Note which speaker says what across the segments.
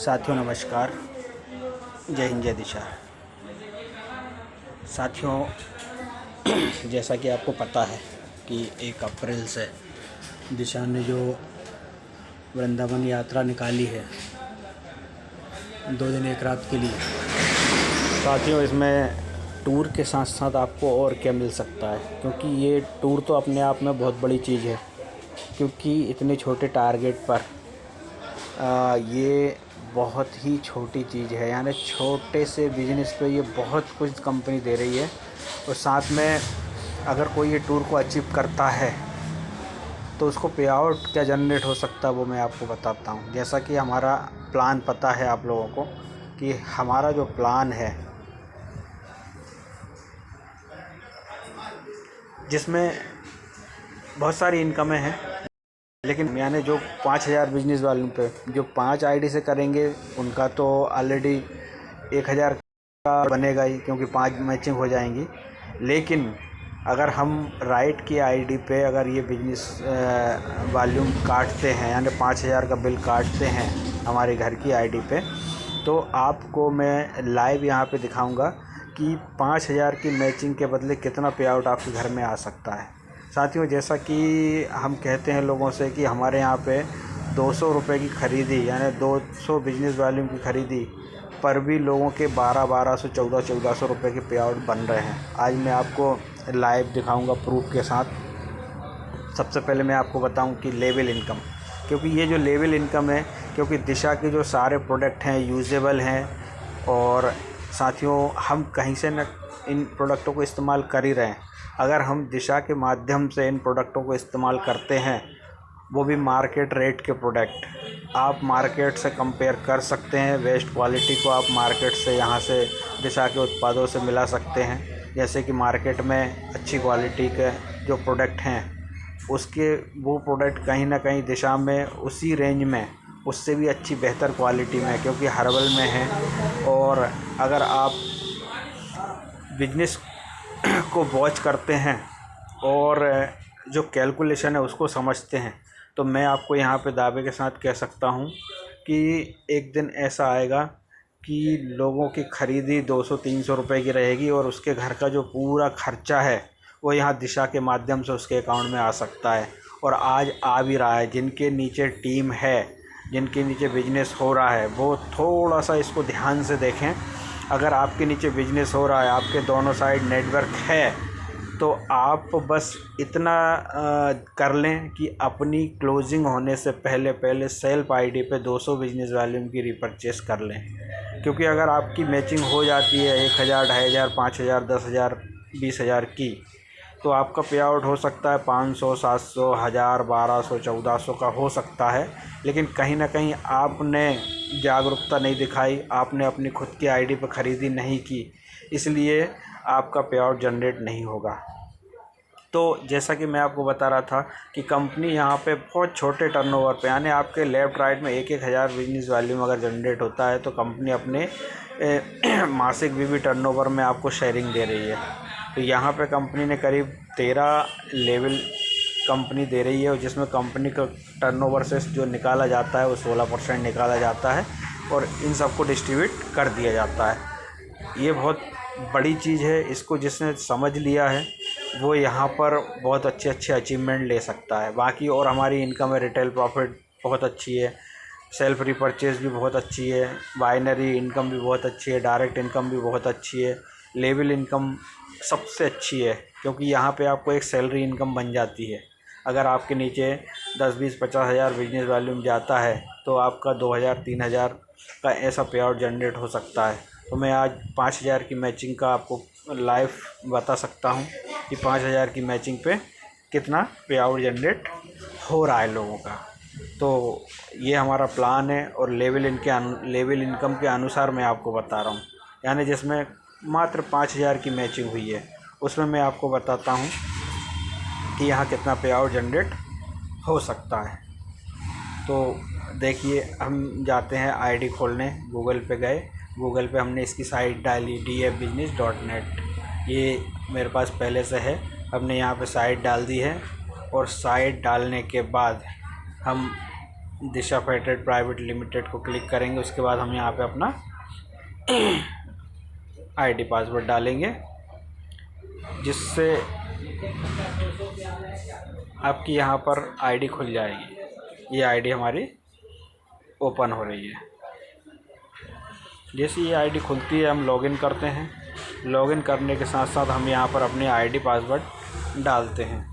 Speaker 1: साथियों नमस्कार। जय हिंद जय दिशा। साथियों जैसा कि आपको पता है कि 1 अप्रैल से दिशा ने जो वृंदावन यात्रा निकाली है 2 दिन 1 रात के लिए। साथियों इसमें टूर के साथ साथ आपको और क्या मिल सकता है, क्योंकि ये टूर तो अपने आप में बहुत बड़ी चीज़ है, क्योंकि इतने छोटे टारगेट पर ये बहुत ही छोटी चीज़ है। यानी छोटे से बिजनेस पे ये बहुत कुछ कंपनी दे रही है। और साथ में अगर कोई ये टूर को अचीव करता है तो उसको पे आउट क्या जनरेट हो सकता है वो मैं आपको बताता हूँ। जैसा कि हमारा प्लान पता है आप लोगों को कि हमारा जो प्लान है जिसमें बहुत सारी इनकमें हैं, लेकिन यानी जो 5,000 बिजनेस वालों पे जो 5 आईडी से करेंगे उनका तो ऑलरेडी 1,000 का बनेगा ही, क्योंकि 5 मैचिंग हो जाएंगी। लेकिन अगर हम राइट की आईडी पे अगर ये बिजनेस वॉल्यूम काटते हैं, यानी 5,000 का बिल काटते हैं हमारे घर की आईडी पे, तो आपको मैं लाइव यहाँ पे दिखाऊंगा कि 5,000 की मैचिंग के बदले कितना पे आउट आपके घर में आ सकता है। साथियों जैसा कि हम कहते हैं लोगों से कि हमारे यहाँ पे 200 रुपये की ख़रीदी यानी 200 बिजनेस वॉल्यूम की ख़रीदी पर भी लोगों के 1200 1400 रुपये के पे आउट बन रहे हैं। आज मैं आपको लाइव दिखाऊंगा प्रूफ के साथ। सबसे पहले मैं आपको बताऊं कि लेवल इनकम, क्योंकि ये जो लेवल इनकम है, क्योंकि दिशा के जो सारे प्रोडक्ट हैं यूजेबल हैं और साथियों हम कहीं से न इन प्रोडक्टों को इस्तेमाल कर ही रहे हैं। अगर हम दिशा के माध्यम से इन प्रोडक्टों को इस्तेमाल करते हैं, वो भी मार्केट रेट के प्रोडक्ट, आप मार्केट से कंपेयर कर सकते हैं। बेस्ट क्वालिटी को आप मार्केट से यहाँ से दिशा के उत्पादों से मिला सकते हैं। जैसे कि मार्केट में अच्छी क्वालिटी के जो प्रोडक्ट हैं उसके वो प्रोडक्ट कहीं ना कहीं दिशा में उसी रेंज में उससे भी अच्छी बेहतर क्वालिटी में, क्योंकि हर्बल में है। और अगर आप बिजनेस को वॉच करते हैं और जो कैलकुलेशन है उसको समझते हैं, तो मैं आपको यहाँ पे दावे के साथ कह सकता हूँ कि एक दिन ऐसा आएगा कि लोगों की ख़रीदी 200-300 रुपये की रहेगी और उसके घर का जो पूरा खर्चा है वो यहाँ दिशा के माध्यम से उसके अकाउंट में आ सकता है। और आज आ भी रहा है। जिनके नीचे टीम है, जिनके नीचे बिजनेस हो रहा है, वो थोड़ा सा इसको ध्यान से देखें। अगर आपके नीचे बिजनेस हो रहा है, आपके दोनों साइड नेटवर्क है, तो आप बस इतना कर लें कि अपनी क्लोजिंग होने से पहले सेल्फ आईडी पे 200 बिजनेस वॉल्यूम की रिपर्चेस कर लें। क्योंकि अगर आपकी मैचिंग हो जाती है 1,000, 2,500, 5,000, 10,000, 20,000 की, तो आपका पे आउट हो सकता है 500, 700, 1,000, 1,200, 1,400 का हो सकता है। लेकिन कहीं ना कहीं आपने जागरूकता नहीं दिखाई, आपने अपनी खुद की आईडी पर ख़रीदी नहीं की, इसलिए आपका पे आउट जनरेट नहीं होगा। तो जैसा कि मैं आपको बता रहा था कि कंपनी यहाँ पे बहुत छोटे टर्नओवर पे, यानी आपके लेफ़्ट राइट में 1-1 हज़ार बिजनेस वॉल्यूम अगर जनरेट होता है तो कंपनी अपने मासिक भी टर्नओवर में आपको शेयरिंग दे रही है। तो यहाँ पे कंपनी ने करीब 13 लेवल कंपनी दे रही है, और जिसमें कंपनी का टर्नओवर से जो निकाला जाता है वो 16% निकाला जाता है और इन सबको डिस्ट्रीब्यूट कर दिया जाता है। ये बहुत बड़ी चीज़ है। इसको जिसने समझ लिया है वो यहाँ पर बहुत अच्छे अचीवमेंट ले सकता है। बाकी और हमारी इनकम है, रिटेल प्रॉफिट बहुत अच्छी है, सेल्फ रिपर्चेज भी बहुत अच्छी है, बाइनरी इनकम भी बहुत अच्छी है, डायरेक्ट इनकम भी बहुत अच्छी है, लेवल इनकम सबसे अच्छी है, क्योंकि यहाँ पे आपको एक सैलरी इनकम बन जाती है। अगर आपके नीचे 10, 20, 50 हज़ार बिजनेस वॉल्यूम जाता है तो आपका 2,000, 3,000 का ऐसा पे आउट जनरेट हो सकता है। तो मैं आज 5,000 की मैचिंग का आपको लाइव बता सकता हूँ कि 5,000 की मैचिंग पे कितना पे आउट जनरेट हो रहा है लोगों का। तो ये हमारा प्लान है और लेवल इनकम के अनुसार मैं आपको बता रहा हूँ। यानी जिसमें मात्र 5,000 की मैचिंग हुई है उसमें मैं आपको बताता हूँ कि यहाँ कितना पे आउट जनरेट हो सकता है। तो देखिए, हम जाते हैं आईडी खोलने। गूगल पे गए, गूगल पे हमने इसकी साइट डाली dfbusiness.net। ये मेरे पास पहले से है, हमने यहाँ पे साइट डाल दी है। और साइट डालने के बाद हम दिशा फेडेरेट प्राइवेट लिमिटेड को क्लिक करेंगे। उसके बाद हम यहाँ पे अपना आईडी पासवर्ड डालेंगे, जिससे आपकी यहाँ पर आईडी खुल जाएगी। ये आईडी हमारी ओपन हो रही है। जैसे ये आईडी खुलती है हम लॉगिन करते हैं। लॉगिन करने के साथ साथ हम यहाँ पर अपनी आईडी पासवर्ड डालते हैं।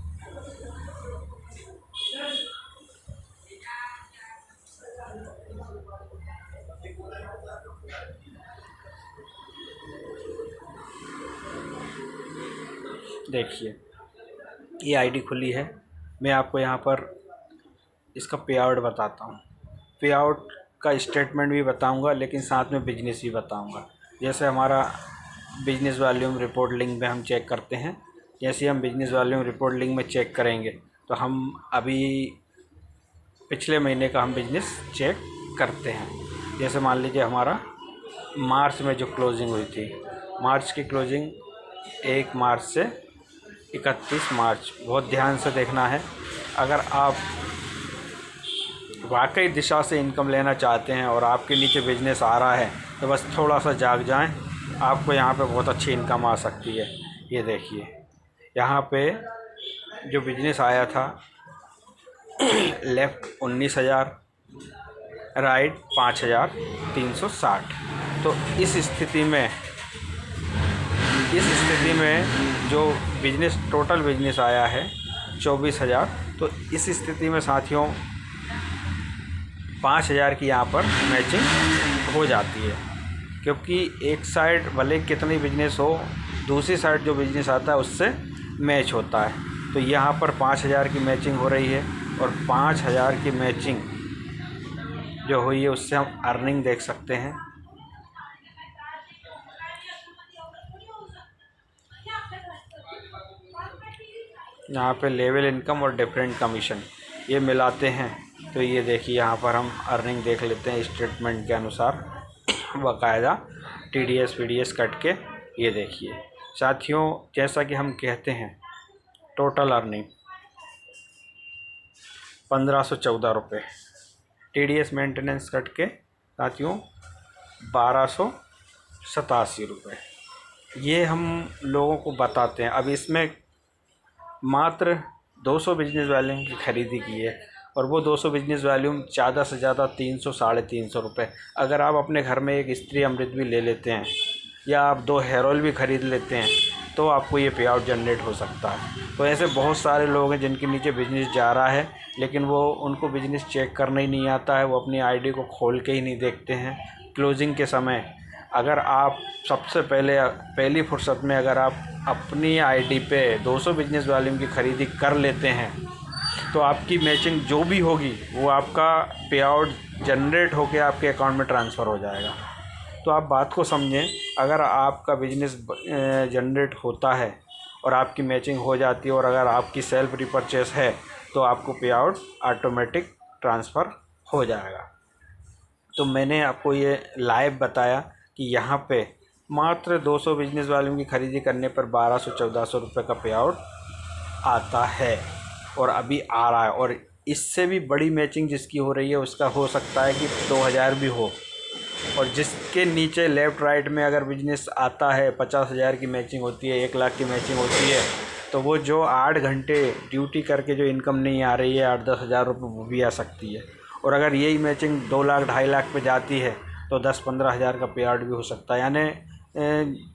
Speaker 1: देखिए ये आईडी खुली है। मैं आपको यहाँ पर इसका पे आउट बताता हूँ। पे आउट का स्टेटमेंट भी बताऊँगा, लेकिन साथ में बिजनेस भी बताऊँगा। जैसे हमारा बिजनेस वॉल्यूम रिपोर्ट लिंक में हम चेक करते हैं। जैसे हम बिजनेस वॉल्यूम रिपोर्ट लिंक में चेक करेंगे तो हम अभी पिछले महीने का हम बिजनेस चेक करते हैं। जैसे मान लीजिए हमारा मार्च में जो क्लोजिंग हुई थी, मार्च की क्लोजिंग 1 मार्च से 31 मार्च, बहुत ध्यान से देखना है। अगर आप वाकई दिशा से इनकम लेना चाहते हैं और आपके नीचे बिजनेस आ रहा है तो बस थोड़ा सा जाग जाएं, आपको यहाँ पे बहुत अच्छी इनकम आ सकती है। ये देखिए यहाँ पे जो बिजनेस आया था लेफ़्ट 19,000, राइट 5,360। तो इस स्थिति में जो बिजनेस टोटल बिजनेस आया है 24,000। तो इस स्थिति में साथियों 5,000 की यहाँ पर मैचिंग हो जाती है, क्योंकि एक साइड भले कितनी बिजनेस हो, दूसरी साइड जो बिजनेस आता है उससे मैच होता है। तो यहाँ पर 5,000 की मैचिंग हो रही है और 5,000 की मैचिंग जो हुई है उससे हम अर्निंग देख सकते हैं। यहाँ पे लेवल इनकम और डिफरेंट कमीशन ये मिलाते हैं तो ये देखिए यहाँ पर हम अर्निंग देख लेते हैं स्टेटमेंट के अनुसार बाकायदा TDS PDS कट के। ये देखिए साथियों, जैसा कि हम कहते हैं टोटल अर्निंग 1,514 रुपये, TDS मेंटेनेंस कट के साथियों 1,287 रुपये। ये हम लोगों को बताते हैं। अब इसमें मात्र 200 बिजनेस वॉल्यूम की ख़रीदी की है और वो 200 बिजनेस वॉल्यूम ज़्यादा से ज़्यादा 300 साढ़े 300 रुपये। अगर आप अपने घर में एक स्त्री अमृत भी ले लेते हैं या आप 2 हेयर ऑयल भी ख़रीद लेते हैं तो आपको ये पे आउट जनरेट हो सकता है। तो ऐसे बहुत सारे लोग हैं जिनके नीचे बिजनेस जा रहा है, लेकिन वो उनको बिजनेस चेक करना ही नहीं आता है, वो अपनी आईडी को खोल के ही नहीं देखते हैं। क्लोजिंग के समय अगर आप सबसे पहली फुर्सत में अगर आप अपनी आईडी पे 200 बिजनेस वॉल्यूम की ख़रीदी कर लेते हैं तो आपकी मैचिंग जो भी होगी वो आपका पे आउट जनरेट होकर आपके अकाउंट में ट्रांसफ़र हो जाएगा। तो आप बात को समझें, अगर आपका बिजनेस जनरेट होता है और आपकी मैचिंग हो जाती है और अगर आपकी सेल्फ रिपर्चेस है तो आपको पे आउट ऑटोमेटिक ट्रांसफ़र हो जाएगा। तो मैंने आपको ये लाइव बताया कि यहाँ पे मात्र 200 बिजनेस वॉल्यूम की ख़रीदी करने पर 1,200-1,400 रुपये का पे आउट आता है और अभी आ रहा है। और इससे भी बड़ी मैचिंग जिसकी हो रही है उसका हो सकता है कि 2,000 भी हो। और जिसके नीचे लेफ़्ट राइट में अगर बिजनेस आता है 50,000 की मैचिंग होती है, 1 लाख की मैचिंग होती है, तो वो जो 8 घंटे ड्यूटी करके जो इनकम नहीं आ रही है 8-10 हज़ार रुपये वो भी आ सकती है। और अगर यही मैचिंग 2 लाख 2.5 लाख पे जाती है तो 10-15 हज़ार का पे आउट भी हो सकता है। यानी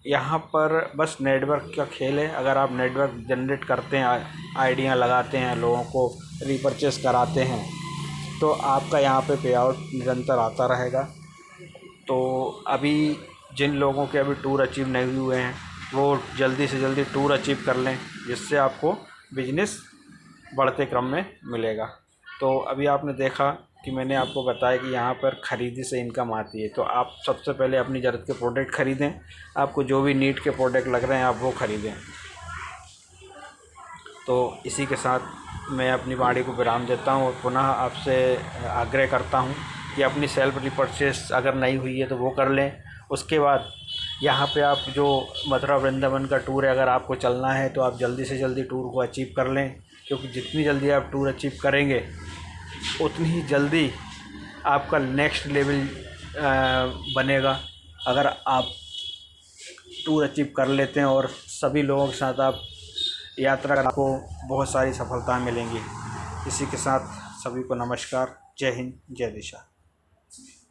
Speaker 1: यहाँ पर बस नेटवर्क का खेल है। अगर आप नेटवर्क जनरेट करते हैं, आइडियाँ लगाते हैं, लोगों को रिपर्चेस कराते हैं तो आपका यहाँ पे आउट निरंतर आता रहेगा। तो अभी जिन लोगों के अभी टूर अचीव नहीं हुए हैं वो जल्दी से जल्दी टूर अचीव कर लें, जिससे आपको बिजनेस बढ़ते क्रम में मिलेगा। तो अभी आपने देखा कि मैंने आपको बताया कि यहाँ पर ख़रीदी से इनकम आती है। तो आप सबसे पहले अपनी ज़रूरत के प्रोडक्ट ख़रीदें। आपको जो भी नीड के प्रोडक्ट लग रहे हैं आप वो ख़रीदें। तो इसी के साथ मैं अपनी वाणी को विराम देता हूँ और पुनः आपसे आग्रह करता हूँ कि अपनी सेल्फ रिपर्चेस अगर नहीं हुई है तो वो कर लें। उसके बाद यहाँ पे आप जो मथुरा वृंदावन का टूर है, अगर आपको चलना है तो आप जल्दी से जल्दी टूर को अचीव कर लें, क्योंकि जितनी जल्दी आप टूर अचीव करेंगे उतनी ही जल्दी आपका नेक्स्ट लेवल बनेगा। अगर आप टूर अचीव कर लेते हैं और सभी लोगों के साथ आप यात्रा कर, आपको बहुत सारी सफलताएं मिलेंगी। इसी के साथ सभी को नमस्कार। जय हिंद, जय दिशा।